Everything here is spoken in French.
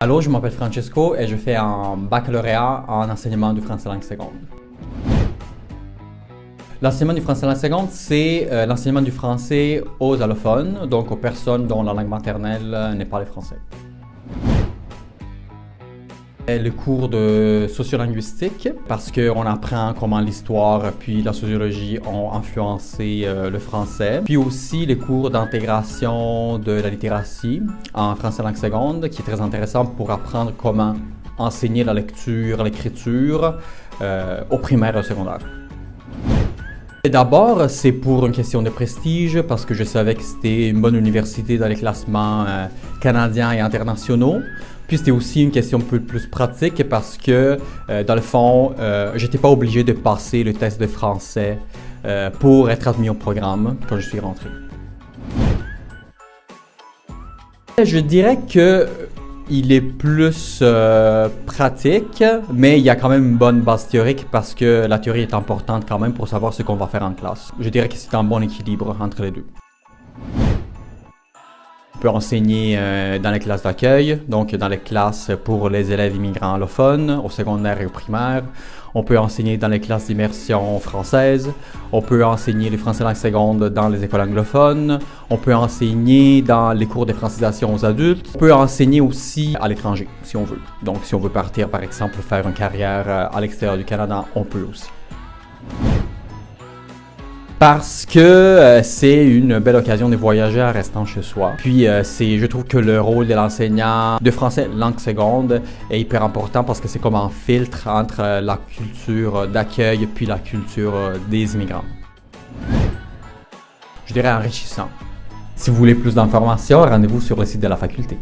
Allô, je m'appelle Francesco et je fais un baccalauréat en enseignement du français langue seconde. L'enseignement du français langue seconde, c'est l'enseignement du français aux allophones, donc aux personnes dont la langue maternelle n'est pas le français. Et le cours de sociolinguistique, parce qu'on apprend comment l'histoire puis la sociologie ont influencé le français. Puis aussi les cours d'intégration de la littératie en français langue seconde, qui est très intéressant pour apprendre comment enseigner la lecture, l'écriture au primaire et au secondaire. Et d'abord, c'est pour une question de prestige, parce que je savais que c'était une bonne université dans les classements canadiens et internationaux. Puis c'était aussi une question un peu plus pratique parce que, dans le fond, j'étais pas obligé de passer le test de français pour être admis au programme quand je suis rentré. Je dirais que il est plus pratique, mais il y a quand même une bonne base théorique parce que la théorie est importante quand même pour savoir ce qu'on va faire en classe. Je dirais que c'est un bon équilibre entre les deux. On peut enseigner dans les classes d'accueil, donc dans les classes pour les élèves immigrants allophones, au secondaire et au primaire. On peut enseigner dans les classes d'immersion française. On peut enseigner le français langue seconde dans les écoles anglophones. On peut enseigner dans les cours de francisation aux adultes. On peut enseigner aussi à l'étranger, si on veut. Donc, si on veut partir, par exemple, faire une carrière à l'extérieur du Canada, on peut aussi. Parce que c'est une belle occasion de voyager en restant chez soi. Puis je trouve que le rôle de l'enseignant de français langue seconde est hyper important parce que c'est comme un filtre entre la culture d'accueil puis la culture des immigrants. Je dirais enrichissant. Si vous voulez plus d'informations, rendez-vous sur le site de la faculté.